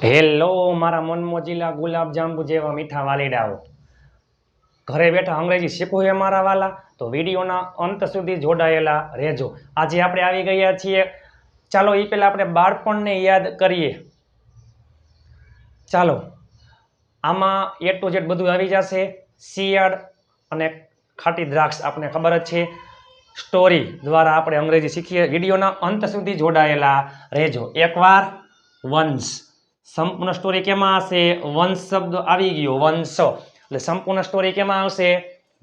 Hello મારા મનમોજીલા ગુલાબજાંબુ જેવા મીઠા વાલીડાઓ, ઘરે બેઠા અંગ્રેજી શીખવું છે મારા વાલા, તો વિડીયોના અંત સુધી જોડાયેલા રહેજો. આજે આપણે આવી ગયા છીએ, ચાલો એ પહેલાં આપણે બાળપણને યાદ કરીએ. ચાલો, આમાં A to Z બધું આવી જશે. શિયાળ અને ખાટી દ્રાક્ષ આપણને ખબર જ છે. સ્ટોરી દ્વારા આપણે અંગ્રેજી શીખીએ. વિડીયોના અંત સુધી જોડાયેલા રહેજો. એકવાર વંશ, સંપૂર્ણ સ્ટોરી કેમાં હશે? વંશ શબ્દ આવી ગયો, વંશ એટલે સંપૂર્ણ સ્ટોરી કેમાં આવશે?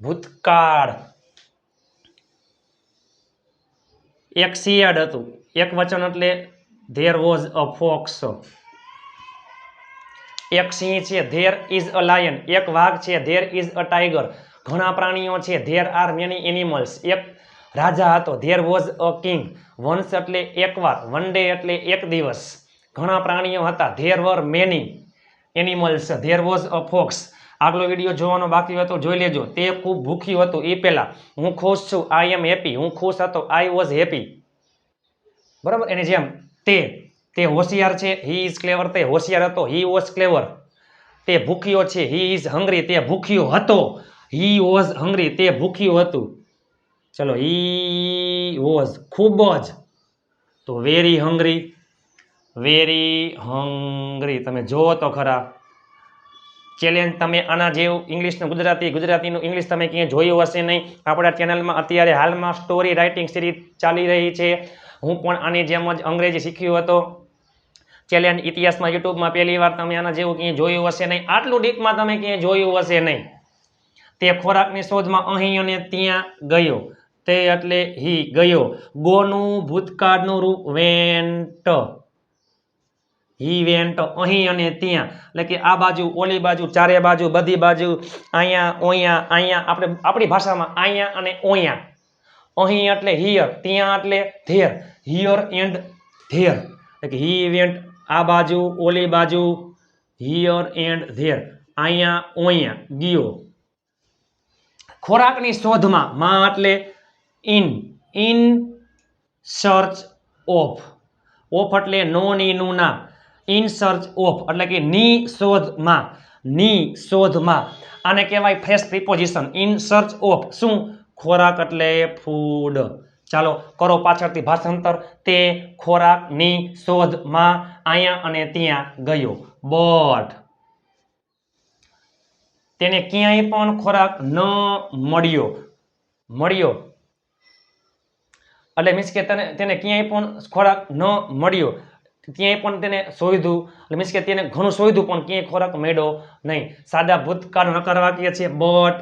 ભૂતકાળ. એક શિયાળ હતું, એક વચન એટલે ધેર વોઝ અ ફોક્સ. એક સિંહ છે, ધેર ઇઝ અ લાયન. એક વાઘ છે, ધેર ઇઝ અ ટાઈગર. ઘણા પ્રાણીઓ છે, ધેર આર મેની એનિમલ્સ. એક રાજા હતો, ધેર વોઝ અ કિંગ. વંશ એટલે એકવાર, વન ડે એટલે એક દિવસ. ઘણા પ્રાણીઓ હતા, there were many animals, there was a focus. આગલો વિડીયો જોવાનો બાકી હોય તો જોઈ લેજો. તે ખૂબ ભૂખ્યું હતું. એ પહેલા હું ખુશ છું, આઈ એમ હેપી. હું ખુશ હતો, આઈ વોઝ હેપી. બરાબર, એની જેમ તે હોશિયાર છે, હી ઇઝ ક્લેવર. તે હોશિયાર હતો, હી વોઝ ક્લેવર. તે ભૂખ્યો છે, હી ઇઝ હંગ્રી. તે ભૂખ્યો હતો, હી વોઝ હંગ્રી. તે ભૂખ્યું હતું. ચલો, હી વોઝ ખૂબ જ, તો વેરી હંગ્રી. Very hungry. તમે જુઓ તો ખરા. ચેલેન્જ તમે આના જેવું ઇંગ્લિશનું ગુજરાતી, ગુજરાતીનું ઇંગ્લિશ તમે ક્યાંય જોયું હશે નહીં. આપણા ચેનલમાં અત્યારે હાલમાં સ્ટોરી રાઇટિંગ સિરીઝ ચાલી રહી છે. હું પણ આની જેમ જ અંગ્રેજી શીખ્યો હતો. ચેલેન્જ ઇતિહાસમાં યુટ્યુબમાં પહેલી વાર તમે આના જેવું ક્યાંય જોયું હશે નહીં. આટલું ડીપમાં તમે ક્યાંય જોયું હશે નહીં. તે ખોરાકની શોધમાં અહીં અને ત્યાં ગયો. તે એટલે હી ગયો. ગોનું ભૂતકાળનું રૂપ વેન્ટ. He went. અહીં અને ત્યાં એટલે કે આ બાજુ, ઓલી બાજુ, ચારે બાજુ, બધી બાજુ, અહીંયા, ઓયા, અહીંયા. આપણે આપણી ભાષામાં અહીંયા અને ઓયા. અહીં એટલે હિયર, ત્યાં એટલે ધેર. હિયર એન્ડ ધેર એટલે કે હી વેન્ટ આ બાજુ, ઓલી બાજુ, હિયર એન્ડ ધેર, અહીંયા, ઓયા ગયો. ખોરાકની શોધમાં, માં એટલે ઇન સર્ચ ઓફ. ઓફ એટલે નો ની નું ના. ઇન સર્ચ ઓફ એટલે કે ની શોધમાં, ની શોધમાં. આને કહેવાય fresh preposition. In search of શું? ખોરાક એટલે ફૂડ. ચાલો કરો પાછળથી ભાષાંતર. તે ખોરાકની શોધમાં અહીંયા અને ત્યાં ગયો. બટ તેને ક્યાંય પણ ખોરાક ન મળ્યો. મળ્યો એટલે મીન્સ કે તેને ક્યાંય પણ ખોરાક ન મળ્યો. ક્યાંય પણ તેને શોધ્યું એટલે મીન્સ કે તેને ઘણું શોધ્યું પણ ક્યાંય ખોરાક મળ્યો નહીં. સાદા ભૂતકાળ નકાર વાક્ય છે બટ.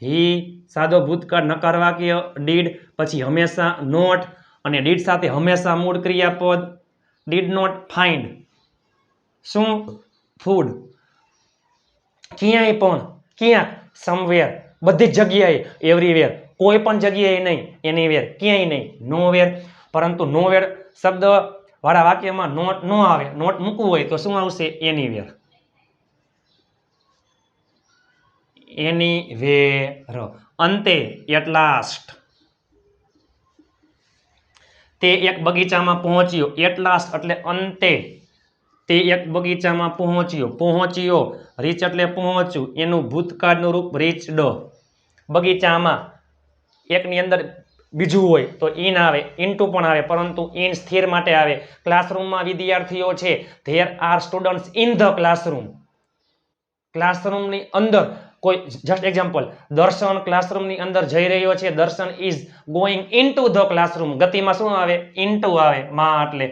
હી સાદો ભૂતકાળ નકાર વાક્ય. ડીડ પછી હંમેશા નોટ, અને ડીડ સાથે હંમેશા મૂળ ક્રિયાપદ. ડીડ નોટ ફાઇન્ડ શું? ફૂડ. ક્યાંય પણ, ક્યાંક, સમવેર, બધી જ જગ્યાએ, એવરીવેર. કોઈ પણ જગ્યાએ નહીં, એનીવેર, ક્યાંય નહીં, નોવેર. પરંતુ નોવેર શબ્દ વાળા વાક્યમાં નોટ ન આવે. નોટ મૂકવું હોય તો શું આવશે? એનીવેર. એનીવેર. અંતે, એટ લાસ્ટ. તે એક બગીચામાં પહોંચ્યો. એટ લાસ્ટ એટલે અંતે. તે એક બગીચામાં પહોંચ્યો. પહોંચ્યો, રીચ એટલે પહોંચ્યું. એનું ભૂતકાળનું રૂપ રીચડ. બગીચામાં એકની અંદર બીજું હોય તો ઇન આવે, ઇનટુ પણ આવે, પરંતુ ઇન સ્થિર માટે આવે. ક્લાસરૂમમાં વિદ્યાર્થીઓ છે. There are students in the classroom. ક્લાસરૂમની અંદર કોઈ, જસ્ટ એક્ઝામ્પલ, દર્શન ક્લાસરૂમની અંદર જઈ રહ્યો છે. દર્શન is going into the classroom. ગતિમાં શું આવે? ઇનટુ આવે, માં એટલે.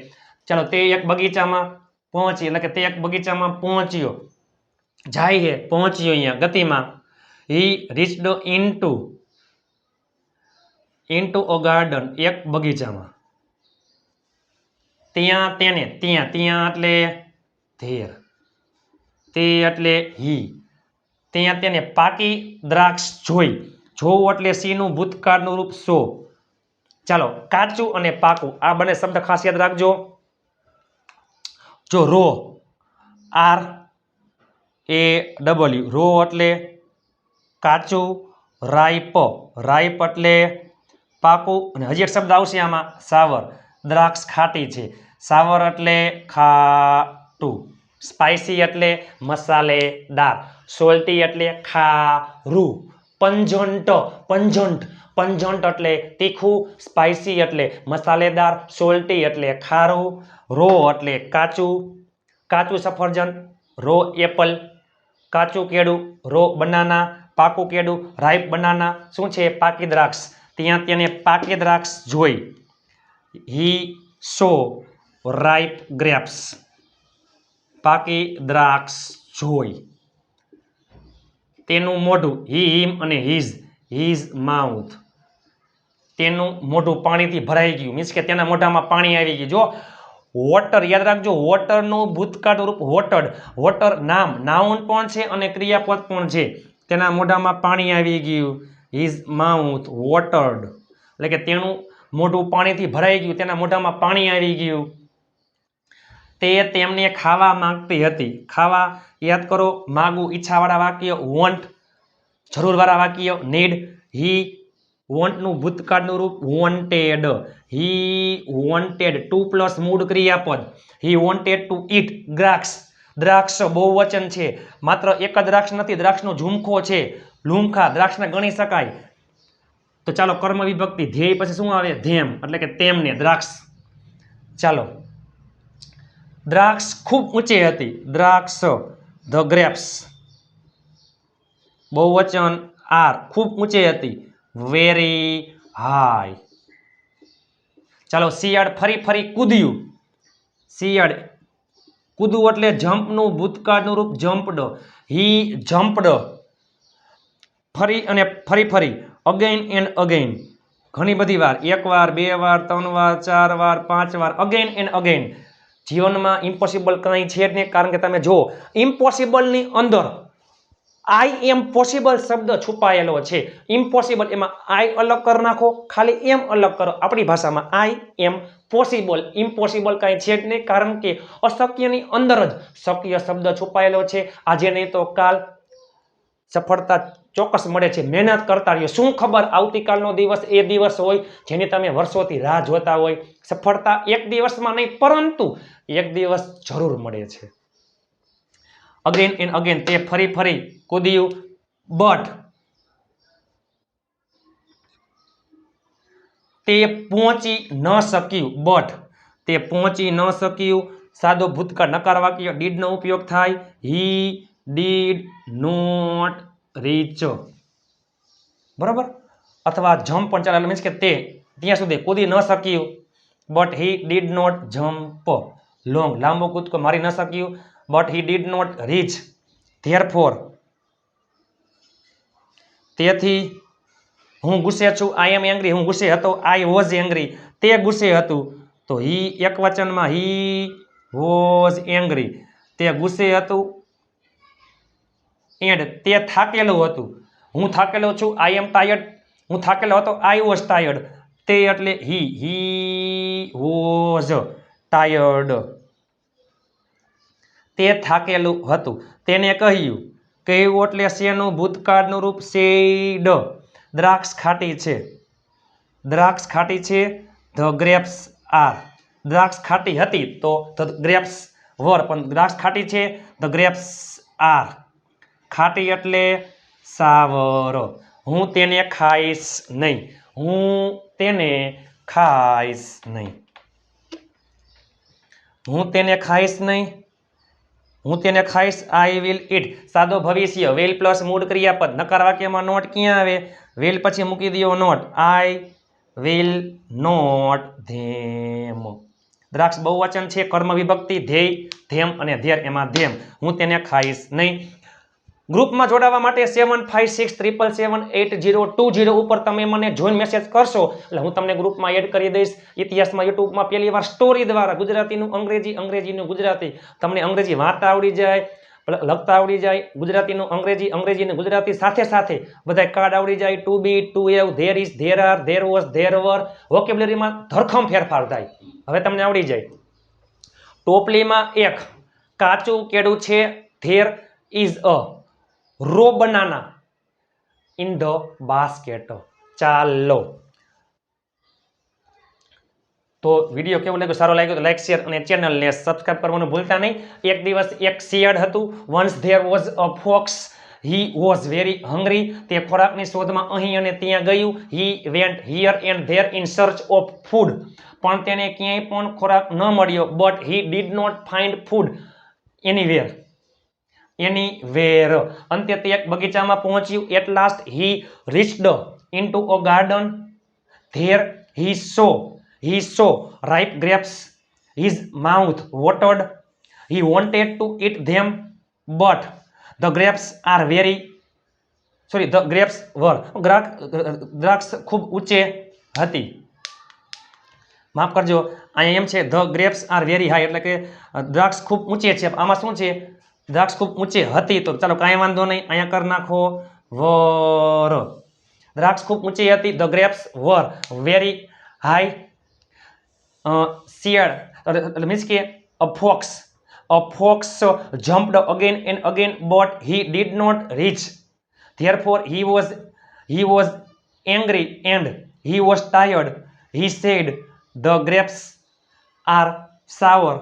ચાલો, તે એક બગીચામાં પહોંચી એટલે કે તે એક બગીચામાં પહોંચ્યો. જાય છે, પહોંચ્યો અહીંયા ગતિમાં. હી રીચડ ઇનટુ અ ગાર્ડન. એક બગીચામાં. ત્યાં તેને, ત્યાં એટલે ધેર. તે એટલે હી. ત્યાં તેને પાકી દ્રાક્ષ જોઈ. જોવું એટલે સી નું ભૂતકાળનું રૂપ સો. ચાલો, કાચું અને પાકું આ બંને શબ્દ ખાસ યાદ રાખજો. જો row, R A W, row એટલે કાચું. રાઈપ, રાઈપ એટલે પાકું. અને હજી એક શબ્દ આવશે આમાં, સાવર. દ્રાક્ષ ખાટી છે. સાવર એટલે ખાટું. સ્પાઇસી એટલે મસાલેદાર, સોલ્ટી એટલે ખારું, પંજન્ટ પંજન્ટ પંજન્ટ એટલે તીખું, સ્પાઇસી એટલે મસાલેદાર, સોલ્ટી એટલે ખારું, રો એટલે કાચું, કાચું સફરજન, રો એપલ, કાચું કેળું, રો બનાના, પાકું કેળું, રાઈપ બનાના, શું છે પાકી દ્રાક્ષ, ત્યાં તેને પાકી દ્રાક્ષ જોઈ, હી સો રાઈપ ગ્રેપ્સ, પાકી દ્રાક્ષ જોઈ, તેનું મોઢું, હી હિમ અને હિઝ માઉથ, તેનું મોઢું પાણીથી ભરાઈ ગયું, મીન્સ કે તેના મોઢામાં પાણી આવી ગયું. જો વોટર યાદ રાખજો, વોટરનું ભૂતકાળનું રૂપ વોટર્ડ, વોટર નામ નાઉન પણ છે અને ક્રિયાપદ પણ છે. તેના મોઢામાં પાણી આવી ગયું, હિઝ માઉથ વોટર્ડ, એટલે કે તેનું મોઢું પાણીથી ભરાઈ ગયું, તેના મોઢામાં પાણી આવી ગયું. તે તેમને ખાવા માંગતી હતી. ખાવા યાદ કરો, માગું ઈચ્છાવાળા વાક્ય, વોન્ટ જરૂરવાળા વાક્ય, નીડ. હી વોન્ટનું ભૂતકાળનું રૂપ wanted, he wanted, to plus મૂળ ક્રિયાપદ, હી વોન્ટેડ ટુ ઈટ દ્રાક્ષ. દ્રાક્ષ બહુવચન છે, માત્ર એક જ દ્રાક્ષ નથી, દ્રાક્ષનો ઝુમખો છે, લુમખા, દ્રાક્ષને ગણી શકાય. તો ચાલો કર્મ વિભક્તિ, ધ્યેય પછી શું આવે, ધેમ, એટલે કે તેમને, દ્રાક્ષ. ચાલો, દ્રાક્ષ ખૂબ ઊંચી હતી, દ્રાક્ષ, ધ ગ્રેપ્સ. બહુવચન આર, ખૂબ ઊંચી હતી, વેરી હાઈ. ચાલો, શિયાળ ફરી ફરી કૂદ્યું. શિયાળ કૂદવું એટલે જમ્પનું ભૂતકાળનું રૂપ જમ્પડ, હી જમ્પડ. ફરી અને ફરી ફરી, અગેન એન્ડ અગેન, ઘણી બધી વાર, એક વાર, બે વાર, ત્રણ વાર, ચાર વાર, પાંચ વાર, અગેન એન્ડ અગેન. જીવનમાં ઇમ્પોસિબલ કંઈ છે જ નહીં, કારણ કે તમે જો ઇમ્પોસિબલની અંદર આઈ એમ પોસિબલ શબ્દ છુપાયેલો છે. ઇમ્પોસિબલ એમાં આઈ અલગ કરી નાખો, ખાલી એમ અલગ કરો. આપણી ભાષામાં આઈ એમ પોસિબલ, ઇમ્પોસિબલ કાંઈ છે જ નહીં, કારણ કે અશક્યની અંદર જ શક્ય શબ્દ છુપાયેલો છે. આજે નહીં તો કાલ સફળતા ચોક્કસ મળે છે. મહેનત કરતા રહ્યો, શું ખબર આવતીકાલનો દિવસ એ દિવસ હોય જેની તમે વર્ષોથી રાહ જોતા હોય. સફળતા એક દિવસમાં નહીં, પરંતુ એક દિવસ જરૂર મળે છે. અગેન એન્ડ અગેન, તે ફરી ફરી કૂદ્યું, બટ તે પહોંચી ન શક્યું, બટ તે પહોંચી ન શક્યું. સાદો ભૂતકાળ નકાર વાક્ય, ડીડ નો ઉપયોગ થાય, હી ડીડ નોટ રીચ, બરાબર. અથવા જમ્પ પણ ચાલે, મીન્સ કે તે ત્યાં સુધી કૂદી ન શક્યું, but he did not jump long, લાંબો કૂદકો મારી ન શક્યું, but he did not reach. Therefore, તેથી હું ગુસ્સે છું, આઈ એમ એંગ્રી, હું ગુસ્સે હતો, આઈ વોઝ એંગ્રી, તે ગુસ્સે હતું. તો હી એક વચનમાં, હી વોઝ એંગ્રી, તે ગુસ્સે હતું. એન્ડ તે થાકેલું હતું, હું થાકેલો છું, આઈ એમ ટાયર્ડ, હું થાકેલો હતો, આઈ વોઝ ટાયર્ડ. તે એટલે હી વોઝ ટાયર્ડ, તે થાકેલું હતું. તેને કહ્યું, કહેવું એટલે શેનું ભૂતકાળનું રૂપ સેડ. દ્રાક્ષ ખાટી છે, દ્રાક્ષ ખાટી છે, ધ ગ્રેપ્સ આર. દ્રાક્ષ ખાટી હતી તો ધ ગ્રેપ્સ વર, પણ દ્રાક્ષ ખાટી છે, ધ ગ્રેપ્સ આર. ખાટી એટલે સાવર. હું તેને ખાઈશ નહીં, હું તેને ખાઈશ નહીં, હું તેને ખાઈશ નહીં, હું તેને ખાઈશ. આઈ વિલ ઇટ, સાદો ભવિષ્ય, વિલ પ્લસ મૂળ ક્રિયાપદ, નકાર વાક્યમાં નોટ ક્યાં આવે, વિલ પછી મૂકી દો નોટ, આઈ વિલ નોટ ધેમ. દ્રાક્ષ બહુવચન છે, કર્મ વિભક્તિ, ધ્યેય ધેમ અને ધેર, એમાં ધેમ, હું તેને ખાઈશ નહીં. ગ્રુપમાં જોડાવા માટે 7567778020 ઉપર તમે મને જોઈન મેસેજ કરશો એટલે હું તમને ગ્રુપમાં એડ કરી દઈશ. ઇતિહાસમાં યુટ્યુબમાં પહેલી વાર સ્ટોરી દ્વારા ગુજરાતીનું અંગ્રેજી, અંગ્રેજીનું ગુજરાતી, તમને અંગ્રેજી વાંચતા આવડી જાય, લખતા આવડી જાય, ગુજરાતીનું અંગ્રેજી, અંગ્રેજીનું ગુજરાતી, સાથે સાથે બધા કાર્ડ આવડી જાય, to be, to have, there is, there are, there was, there were. વોકેબ્યુલરીમાં ધરખમ ફેરફાર થાય, હવે તમને આવડી જાય. ટોપલીમાં એક કાચું કેળું છે, there is a raw banana in the basket. ચાલો, તો વિડીયો કેવો લાગ્યો, સારો લાગ્યો તો લાઈક શેર અને ચેનલને સબસ્ક્રાઇબ કરવાનું ભૂલતા નહીં. એક દિવસ એક શિયાળ હતું. Once there was a fox, he was very hungry. તે ખોરાકની શોધમાં અહીં અને ત્યાં ગયું. He went here and there in search of food. પણ તેને ક્યાંય પણ ખોરાક ન મળ્યો. But he did not find food anywhere. અંતે તે એક બગીચામાં પહોંચ્યું. At last he reached into a garden. There he saw ripe grapes. His mouth watered. He wanted to eat them, but the grapes were દ્રાક્ષ ખૂબ ઊંચે હતી. માફ કરજો, અહીંયા એમ છે the grapes are very high, એટલે કે દ્રાક્ષ ખૂબ ઊંચે છે. આમાં શું છે? દ્રાક્ષ ખૂબ ઊંચે હતી. તો ચાલો કાંઈ વાંધો નહીં, અહીંયા કરી નાખો વર. દ્રાક્ષ ખૂબ ઊંચી હતી. The grapes were very high. Shiyal means કે a fox jumped again and again, but he did not reach. Therefore he was angry and he was tired. He said, the grapes are sour.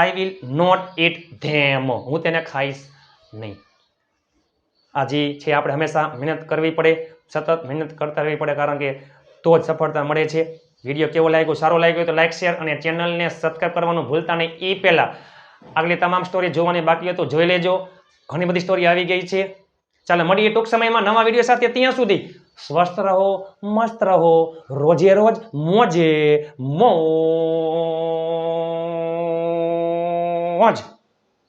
I will not eat them. હું તેને ખાઈશ નહીં. આજે છે આપણે હંમેશા મહેનત કરવી પડે, સતત મહેનત કરતા રહેવી પડે, કારણ કે તો જ સફળતા મળે છે. વિડીયો કેવો લાગ્યો, સારો લાગ્યો તો લાઈક શેર અને ચેનલને સબસ્ક્રાઇબ કરવાનું ભૂલતા નહીં. એ પહેલાં આગલી તમામ સ્ટોરી જોવાની બાકી હોય તો જોઈ લેજો. ઘણી બધી સ્ટોરી આવી ગઈ છે. ચાલો મળીએ ટૂંક સમયમાં નવા વિડીયો સાથે. ત્યાં સુધી સ્વસ્થ રહો, મસ્ત રહો, રોજે રોજ મોજે મોજ.